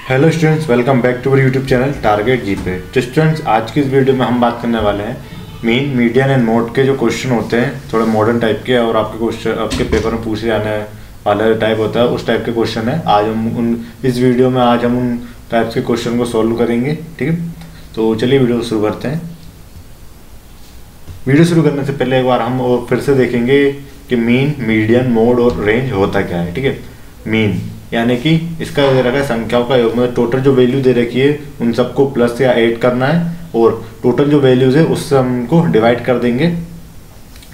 Hello students, welcome back to our YouTube channel target GP. तो students, आज की इस वीडियो में हम बात करने वाले हैं मीन, मीडियन एंड मोड के जो क्वेश्चन होते हैं, थोड़े मॉडर्न टाइप के और आपके क्वेश्चन आपके पेपर में पूछे जाने वाला टाइप होता है, उस टाइप के क्वेश्चन है। आज हम इस वीडियो में उन टाइप्स के क्वेश्चन को सॉल्व करेंगे। ठीक है, तो चलिए वीडियो शुरू करते हैं। वीडियो शुरू करने से पहले एक बार हम और फिर से देखेंगे कि मीन, मीडियन, मोड और रेंज होता क्या है। ठीक है, मीन यानी कि इसका दे रखा है संख्याओं का योग, मतलब टोटल जो वैल्यू दे रखी है उन सबको प्लस या ऐड करना है और टोटल जो वैल्यूज है उससे हम उनको डिवाइड कर देंगे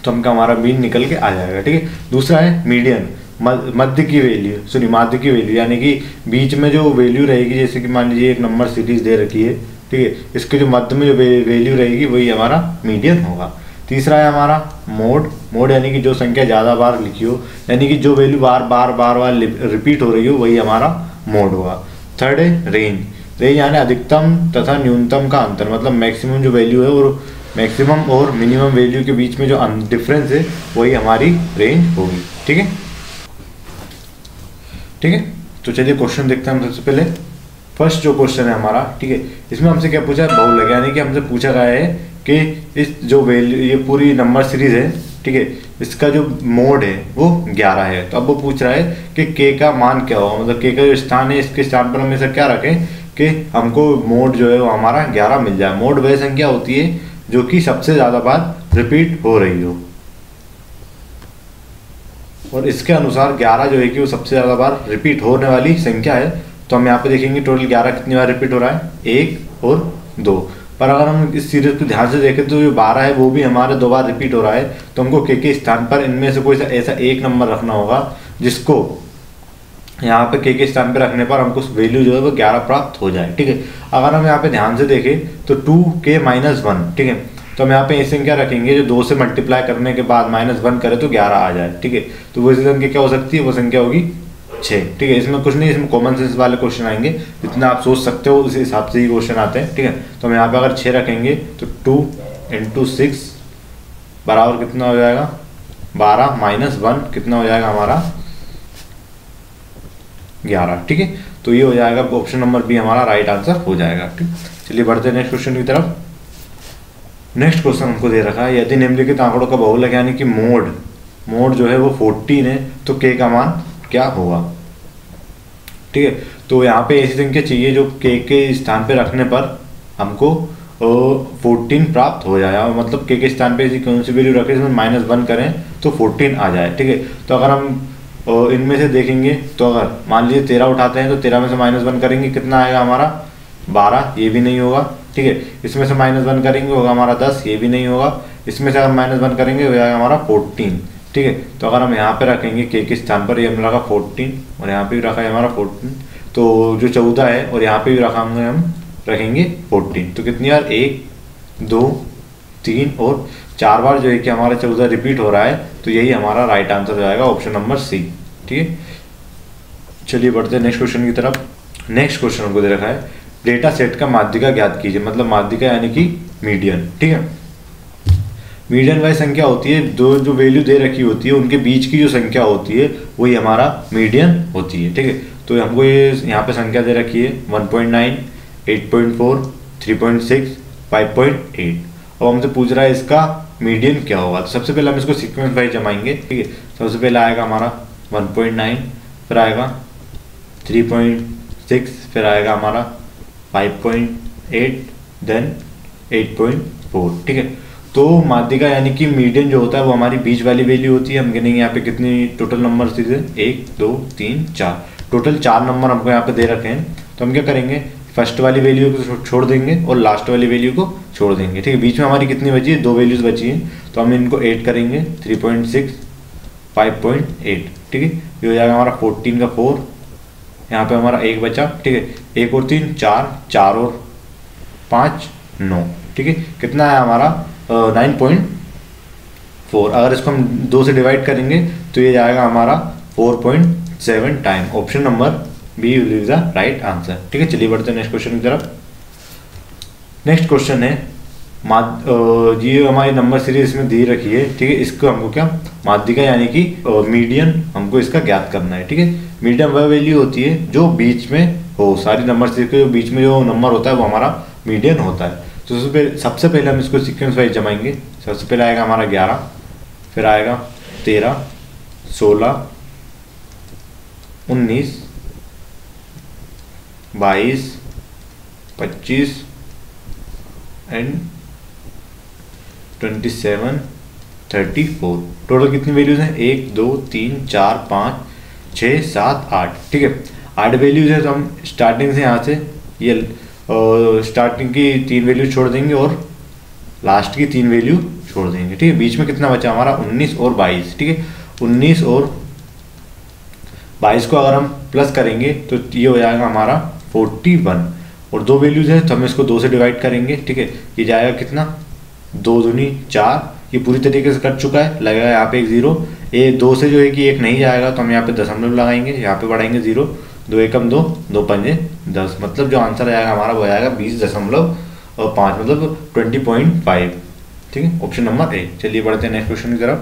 तो हमका हमारा मीन निकल के आ जाएगा। ठीक है, दूसरा है मीडियन, मध्य की वैल्यू, सॉरी माध्य की वैल्यू, यानी कि बीच में जो वैल्यू रहेगी, जैसे कि मान लीजिए एक नंबर सीरीज दे रखी है। ठीक है, इसके जो मध्य में जो वैल्यू रहेगी वही हमारा मीडियन होगा। तीसरा है हमारा मोड, मोड यानी कि जो संख्या ज़्यादा बार लिखी हो, यानी कि जो वैल्यू बार बार रिपीट हो रही हो वही हमारा मोड होगा। थर्ड है रेंज, रेंज यानी अधिकतम तथा न्यूनतम का अंतर, मतलब मैक्सिमम जो वैल्यू है और मैक्सिमम और मिनिमम वैल्यू के बीच में जो डिफरेंस है वही हमारी रेंज होगी। ठीक है, ठीक है, तो चलिए क्वेश्चन देखते हैं हम सबसे पहले। फर्स्ट जो क्वेश्चन है हमारा, ठीक है, इसमें हमसे क्या पूछा है, बहुलक, यानी कि हमसे पूछा गया है कि इस जो वैल्यू, ये पूरी नंबर सीरीज है, ठीक है, इसका जो मोड है वो 11 है। तो अब वो पूछ रहा है कि के का मान क्या होगा, मतलब के का जो स्थान है इसके स्थान पर हम ऐसा क्या रखें कि हमको मोड जो है वो हमारा 11 मिल जाए। मोड वह संख्या होती है जो कि सबसे ज़्यादा बार रिपीट हो रही हो, और इसके अनुसार 11 जो है कि वो सबसे ज़्यादा बार रिपीट होने वाली संख्या है। तो हम यहाँ पे देखेंगे टोटल 11 कितनी बार रिपीट हो रहा है, 1 और 2। पर अगर हम इस सीरीज को ध्यान से देखें तो जो 12 है वो भी हमारे 2 बार रिपीट हो रहा है। तो हमको के स्थान पर इनमें से कोई ऐसा एक नंबर रखना होगा जिसको यहाँ पे के स्थान पर रखने पर हमको वैल्यू जो है वो 11 प्राप्त हो जाए। ठीक है, अगर हम यहाँ पे ध्यान से देखें तो 2k-1, ठीक है, तो हम यहाँ पे ये संख्या रखेंगे जो 2 से मल्टीप्लाई करने के बाद -1 करे तो 11 आ जाए। ठीक है, तो वो संख्या क्या हो सकती है, वो संख्या होगी 6। ठीक है, इसमें कुछ नहीं, इसमें कॉमन सेंस वाले क्वेश्चन आएंगे, जितना आप सोच सकते हो उस हिसाब से ही क्वेश्चन आते हैं। ठीक है, तो हम यहाँ पे अगर 6 रखेंगे तो 2 × 6 बराबर कितना हो जाएगा, 12 -1 कितना हो जाएगा हमारा 11। ठीक है, तो ये हो जाएगा ऑप्शन नंबर बी हमारा राइट आंसर हो जाएगा। ठीक, चलिए बढ़ते हैं नेक्स्ट क्वेश्चन की तरफ। नेक्स्ट क्वेश्चन हमको दे रखा है, यदि निम्नलिखित आंकड़ों का बहुलक यानी कि मोड जो है वो 14 है तो के का मान क्या होगा। ठीक है, तो यहाँ पे ऐसी संख्या चाहिए जो के स्थान पे रखने पर हमको 14 प्राप्त हो जाए, मतलब के स्थान पे ऐसी कौन सी वैल्यू रखें इसमें -1 करें तो 14 आ जाए। ठीक है, तो अगर हम इनमें से देखेंगे तो अगर मान लीजिए 13 उठाते हैं तो 13 में से -1 करेंगे कितना आएगा हमारा 12, ये भी नहीं होगा। ठीक है, इसमें से -1 करेंगे होगा हमारा 10, ये भी नहीं होगा। इसमें से अगर -1 करेंगे हो जाएगा हमारा 14। ठीक है, तो अगर हम यहाँ पे रखेंगे के स्थान पर, ये हमने रखा 14 और यहाँ पे भी रखा है हमारा 14, तो जो 14 है और यहाँ पे भी रखेंगे हम रखेंगे 14, तो कितनी बार 1 2 3 और 4 बार जो है कि हमारा 14 रिपीट हो रहा है। तो यही हमारा राइट आंसर हो जाएगा ऑप्शन नंबर सी। ठीक है, चलिए बढ़ते हैं नेक्स्ट क्वेश्चन की तरफ। नेक्स्ट क्वेश्चन हमको दे रखा है, डेटा सेट का माध्यिका ज्ञात कीजिए, मतलब माध्यिका यानी कि मीडियन। ठीक है, मीडियन वह संख्या होती है जो वैल्यू दे रखी होती है उनके बीच की जो संख्या होती है वही हमारा मीडियन होती है। ठीक है, तो हमको ये यहाँ पे संख्या दे रखी है 1.9, 8.4, 3.6, 5.8। अब हमसे पूछ रहा है इसका मीडियन क्या होगा। तो सबसे पहले हम इसको सीक्वेंस वाइज जमाएंगे। ठीक है, सबसे पहले आएगा हमारा 1.9, फिर आएगा 3.6, फिर आएगा हमारा 5.8, देन 8.4। ठीक है, तो माध्यिका यानी कि मीडियन जो होता है वो हमारी बीच वाली वैल्यू होती है। हम गिनेंगे यहाँ पे कितनी टोटल नंबर सीरीज है, 1 2 3 4, टोटल 4 नंबर हमको यहाँ पे दे रखे हैं। तो हम क्या करेंगे, फर्स्ट वाली वैल्यू को छोड़ देंगे और लास्ट वाली वैल्यू को छोड़ देंगे। ठीक है, बीच में हमारी कितनी बची है, 2 वैल्यूज बची हैं, तो हम इनको ऐड करेंगे 3.6 5.8। ठीक है, ये हो जाएगा हमारा 14 का 4, यहाँ पे हमारा 1 बचा। ठीक है, 1 और 3 4, 4 और 5 9। ठीक है, कितना है हमारा 9.4। अगर इसको हम 2 से डिवाइड करेंगे तो ये जाएगा हमारा 4.7 time. Option number B is the right answer. ठीक है, चलिए बढ़ते हैं नेक्स्ट क्वेश्चन की तरफ। नेक्स्ट क्वेश्चन है, ये हमारी नंबर सीरीज इसमें दी रखी है। ठीक है, इसको हमको क्या माध्यिका यानी कि मीडियन हमको इसका ज्ञात करना है। ठीक है, मीडियन वह वैल्यू होती है जो बीच में हो, सारी नंबर सीरीज के जो बीच में जो नंबर होता है वो हमारा मीडियन होता है। तो सबसे पहले हम इसको सीक्वेंस वाइज जमाएंगे। सबसे पहले आएगा हमारा 11, फिर आएगा 13, 16, 19, 22, 25 एंड 27, 34। टोटल कितनी वैल्यूज हैं? 1 2 3 4 5 6 7 8। ठीक है, 8 वैल्यूज है। तो हम स्टार्टिंग से यहाँ से ये स्टार्टिंग की 3 वैल्यू छोड़ देंगे और लास्ट की 3 वैल्यू छोड़ देंगे। ठीक है, बीच में कितना बचा हमारा? 19 और 22। ठीक है, 19 और 22 को अगर हम प्लस करेंगे तो ये हो जाएगा हमारा 41। और 2 वैल्यूज है तो हम इसको 2 से डिवाइड करेंगे। ठीक है, ये जाएगा कितना? 2 दूनी 4। ये पूरी तरीके से कट चुका है, लगेगा यहाँ पे एक 0। ये 2 से जो है कि 1 नहीं जाएगा तो हम यहाँ पे दशमलव लगाएंगे, यहाँ पे बढ़ाएंगे 0। 2 एकम 2, 2 पंजे 10। मतलब जो आंसर आएगा हमारा वो आएगा 20.5, मतलब 20.5। ठीक है, ऑप्शन नंबर ए। चलिए बढ़ते हैं नेक्स्ट क्वेश्चन की तरफ।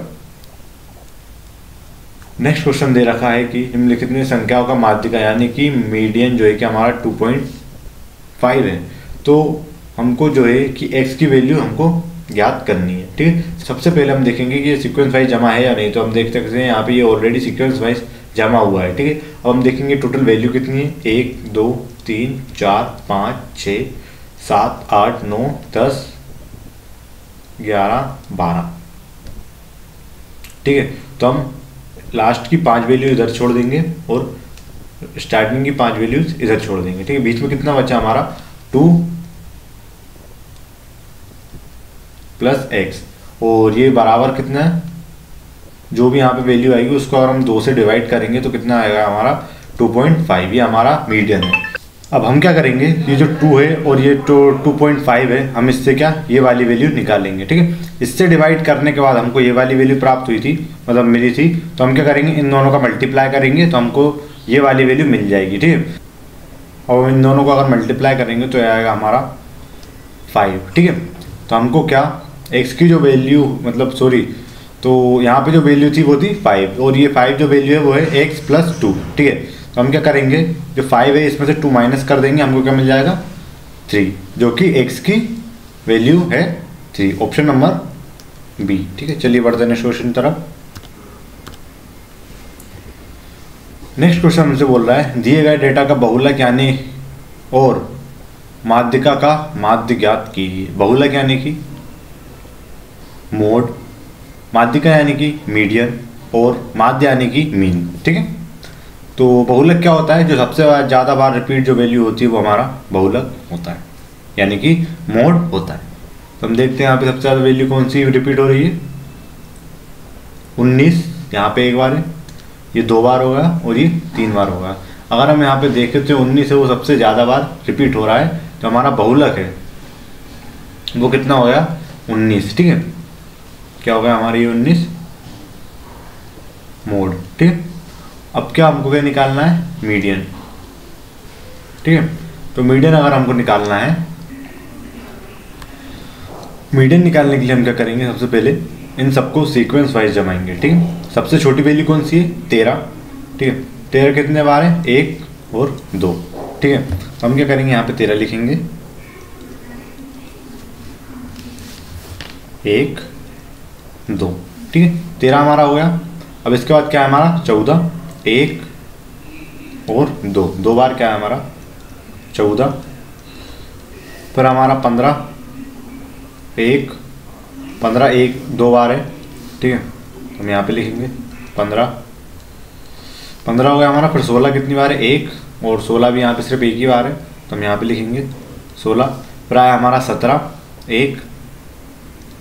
नेक्स्ट क्वेश्चन दे रखा है कि निम्नलिखित में संख्याओं का माध्यिका यानी कि मीडियन जो है कि हमारा 2.5 है। तो हमको जो है कि x की वैल्यू हमको ज्ञात करनी है। ठीक है, सबसे पहले हम देखेंगे कि ये सीक्वेंस वाइज जमा है या नहीं। तो हम देख सकते हैं यहाँ पे ये ऑलरेडी सीक्वेंस वाइज जमा हुआ है। ठीक है, अब हम देखेंगे टोटल वैल्यू कितनी है। 1 2 3 4 5 6 7 8 9 10 11 12। ठीक है, तो हम लास्ट की 5 वैल्यू इधर छोड़ देंगे और स्टार्टिंग की 5 वैल्यूज इधर छोड़ देंगे। ठीक है, बीच में कितना बचा हमारा? 2 प्लस एक्स, और ये बराबर कितना है? जो भी यहाँ पे वैल्यू आएगी उसको अगर हम 2 से डिवाइड करेंगे तो कितना आएगा हमारा? 2.5। ये हमारा मीडियन है। अब हम क्या करेंगे, ये जो 2 है और ये 2.5 है, हम इससे क्या ये वाली वैल्यू निकालेंगे। ठीक है, इससे डिवाइड करने के बाद हमको ये वाली वैल्यू प्राप्त हुई थी, मतलब मिली थी। तो हम क्या करेंगे, इन दोनों का मल्टीप्लाई करेंगे तो हमको ये वाली वैल्यू मिल जाएगी। ठीक है, और इन दोनों को अगर मल्टीप्लाई करेंगे तो आएगा हमारा 5। ठीक है, तो हमको क्या x की जो वैल्यू तो यहाँ पे जो वैल्यू थी वो थी 5, और ये 5 जो वैल्यू है वो है x + 2। ठीक है, तो हम क्या करेंगे, जो 5 है इसमें से 2 माइनस कर देंगे, हमको क्या मिल जाएगा? 3, जो कि x की वैल्यू है 3। Option number B. ठीक है, चलिए बढ़ते हैं नेक्स्ट क्वेश्चन की तरफ। नेक्स्ट क्वेश्चन हमसे बोल रहा है दिए गए डेटा का बहुलक यानी और माध्यिका का माध्य ज्ञात कीजिए। बहुलक यानी कि मोड, माध्यिका यानी कि मीडियन, और माध्य यानी कि मीन। ठीक है, तो बहुलक क्या होता है? जो सबसे ज़्यादा बार रिपीट जो वैल्यू होती है वो हमारा बहुलक होता है, यानी कि मोड होता है। तो हम देखते हैं यहाँ पे सबसे ज़्यादा वैल्यू कौन सी रिपीट हो रही है? 19, यहाँ पे 1 बार है, ये 2 बार होगा और ये 3 बार होगा। अगर हम यहाँ पे देखें तो 19 है वो सबसे ज़्यादा बार रिपीट हो रहा है, तो हमारा बहुलक है वो कितना हो गया? 19। ठीक है, क्या हो गया हमारा ये 19 मोड। ठीक है, अब क्या हमको क्या निकालना है? मीडियन। ठीक है, तो मीडियन अगर हमको निकालना है, मीडियन निकालने के लिए हम क्या करेंगे, सबसे पहले इन सबको सीक्वेंस वाइज जमाएंगे। ठीक है, सबसे छोटी वैल्यू कौन सी है? 13। ठीक है, 13 कितने बार है? 1 और 2। ठीक है, तो हम क्या करेंगे, यहाँ पे 13 लिखेंगे, 1 2। ठीक है, 13 हमारा हो गया। अब इसके बाद क्या है हमारा? 14, 1 और 2, 2 बार क्या है हमारा? 14। फिर हमारा 15, 1 15 1 2 बार है। ठीक है, हम यहाँ पे लिखेंगे 15 हो गया हमारा। फिर 16 कितनी बार है? 1, और 16 भी यहाँ पे सिर्फ 1 ही बार है, तो हम यहाँ पे लिखेंगे 16। फिर आया हमारा 17, 1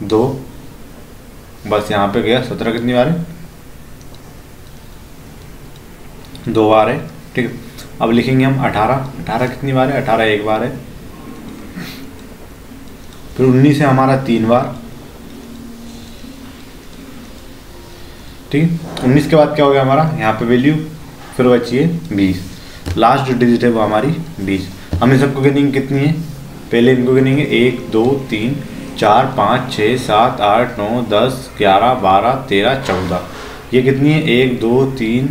2, बस यहाँ पे गया। 17 कितनी बार है? 2 बार है। ठीक है, अब लिखेंगे हम 18 कितनी बार है? 18 1 बार है। फिर 19 है हमारा 3 बार। ठीक है, 19 के बाद क्या हो गया हमारा? यहाँ पे वैल्यू फिर बची है 20, लास्ट जो डिजिट है वो हमारी 20। हम इन सबको गिनेंगे कितनी है? पहले इनको गिनेंगे 1 2 3 4 5 6 7 8 9 10 11 12 13 14। ये कितनी है? 1 2 3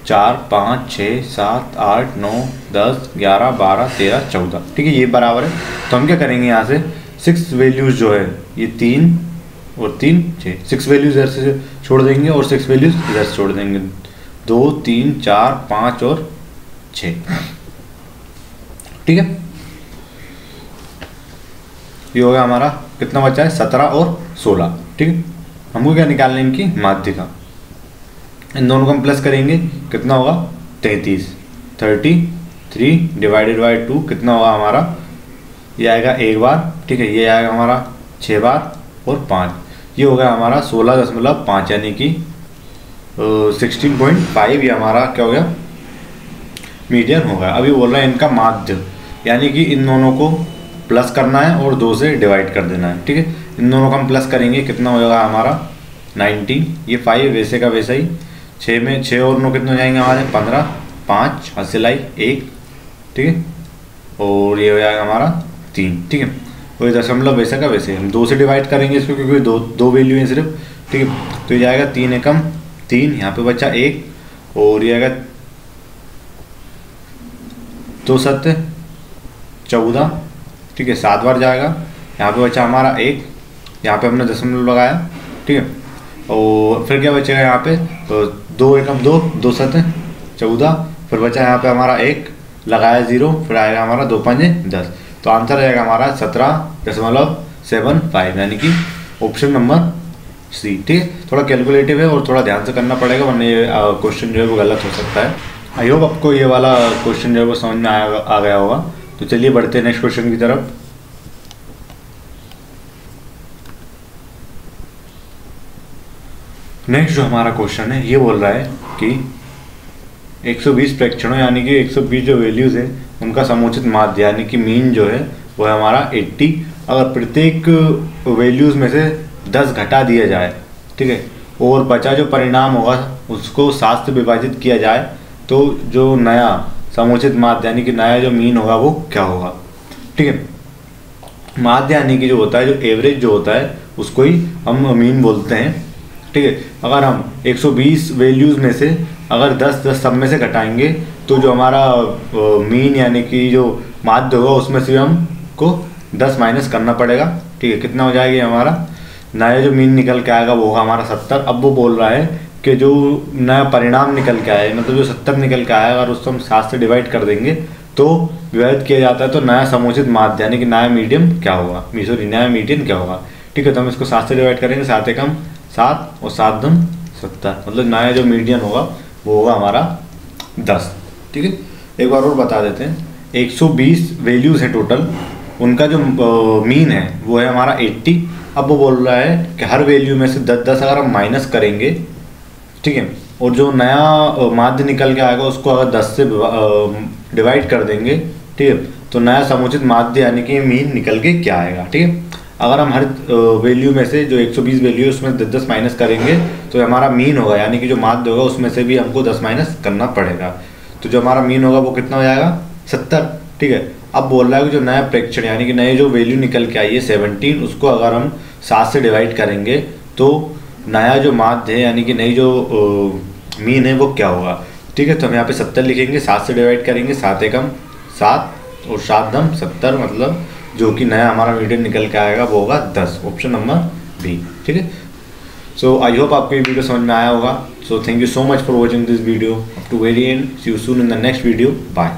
4 5 6 7 8 9 10 11 12 13 14, ठीक है, ये बराबर है। तो हम क्या करेंगे यहाँ से 6 वैल्यूज़ जो है ये 3 और 3 6, 6 वैल्यूज़ इधर से छोड़ देंगे और 6 वैल्यूज़ इधर से छोड़ देंगे, 2 3 4 5 और 6, ठीक है। ये हो गया हमारा, कितना बचा है 17 और 16, ठीक है। हमको क्या निकालना है इनकी माध्य का, इन दोनों को हम प्लस करेंगे, कितना होगा 33, 33 डिवाइडेड बाई 2 कितना होगा हमारा, ये आएगा एक बार, ठीक है, ये आएगा हमारा 6 बार और 5, ये हो गया हमारा 16.5 यानी कि 16.5, ये हमारा क्या हो गया मीडियन हो गया। अभी बोल रहा है इनका माध्य, यानी कि इन दोनों को प्लस करना है और 2 से डिवाइड कर देना है, ठीक है। इन दोनों को हम प्लस करेंगे, कितना हो जाएगा हमारा 19, ये 5 वैसे का वैसा ही, 6 में 6 और 9 कितने हो जाएंगे हमारे 15, 5 हसिलाई 1, ठीक है, और ये हो जाएगा हमारा 3, ठीक है। वही दशमलव वैसा का वैसे, हम 2 से डिवाइड करेंगे इसको क्योंकि दो वैल्यू हैं सिर्फ, ठीक है। तो ये जाएगा 3 एकम 3, यहाँ पे बचा 1, और ये आएगा 2 7 14, ठीक है, 7 बार जाएगा, यहाँ पे बचा हमारा 1, यहाँ पे हमने दशमलव लगाया, ठीक है, और फिर क्या बचेगा यहाँ पे, तो 2 एकम 2, 2 7 14, फिर बचा यहाँ पे हमारा 1 लगाया 0, फिर आएगा हमारा 2 5 10, तो आंसर आएगा हमारा 17.75, यानी कि ऑप्शन नंबर सी, ठीक है। थोड़ा कैलकुलेटिव है और थोड़ा ध्यान से करना पड़ेगा, वरना ये क्वेश्चन जो है वो गलत हो सकता है। आई होप आपको ये वाला क्वेश्चन जो है वो समझ में आ गया होगा। तो चलिए बढ़ते हैं नेक्स्ट क्वेश्चन की तरफ। नेक्स्ट जो हमारा क्वेश्चन है ये बोल रहा है कि 120 प्रेक्षणों यानी कि 120 जो वैल्यूज़ है उनका समुचित माध्य यानी कि मीन जो है वो है हमारा 80। अगर प्रत्येक वैल्यूज़ में से 10 घटा दिया जाए, ठीक है, और बचा जो परिणाम होगा उसको 7 से विभाजित किया जाए, तो जो नया समुचित माध्य यानी कि नया जो मीन होगा वो क्या होगा, ठीक है। माध्य यानी कि जो होता है, जो एवरेज जो होता है उसको ही हम मीन बोलते हैं, ठीक है। अगर हम 120 वैल्यूज़ में से अगर 10 सब में से घटाएंगे तो जो हमारा मीन यानी कि जो माध्य होगा उसमें से हमको 10 माइनस करना पड़ेगा, ठीक है। कितना हो जाएगा हमारा नया जो मीन निकल के आएगा वो होगा हमारा 70। अब वो बोल रहा है कि जो नया परिणाम निकल के आए, मतलब जो 70 निकल के आएगा अगर उसको हम 7 से डिवाइड कर देंगे तो विभाजित किया जाता है, तो नया समुचित माध्य यानी कि नया मीडियम क्या होगा, सॉरी नया मीडियन क्या होगा, ठीक है। तो हम इसको 7 से डिवाइड करेंगे, 7 एकम 7 और 7 दूनी 70, मतलब नया जो मीडियन होगा वो होगा हमारा 10, ठीक है। एक बार और बता देते हैं, 120 वैल्यूज़ हैं टोटल, उनका जो मीन है वो है हमारा 80। अब वो बोल रहा है कि हर वैल्यू में से 10 अगर हम माइनस करेंगे, ठीक है, और जो नया माध्य निकल के आएगा उसको अगर 10 से डिवाइड कर देंगे, ठीक है, तो नया समुचित माध्य यानी कि मीन निकल के क्या आएगा, ठीक है। अगर हम हर वैल्यू में से जो 120 वैल्यू है उसमें 10 माइनस करेंगे तो हमारा मीन होगा यानी कि जो माध्य होगा उसमें से भी हमको 10 माइनस करना पड़ेगा, तो जो हमारा मीन होगा वो कितना हो जाएगा 70, ठीक है। अब बोल रहा है कि जो नया प्रेक्षण यानी कि नए जो वैल्यू निकल के आई है 17, उसको अगर हम 7 से डिवाइड करेंगे तो नया जो माध्य है यानी कि नई जो मीन है वो क्या होगा, ठीक है। तो हम यहाँ पे 70 लिखेंगे, 7 से डिवाइड करेंगे, 7 एकम 7 और 7 दम 70, मतलब जो कि नया हमारा मीडियन निकल के आएगा वो होगा 10, ऑप्शन नंबर बी, ठीक है। सो आई होप आपको ये वीडियो समझ में आया होगा। So thank you so much for watching this video up to very end. See you soon in the next video, bye.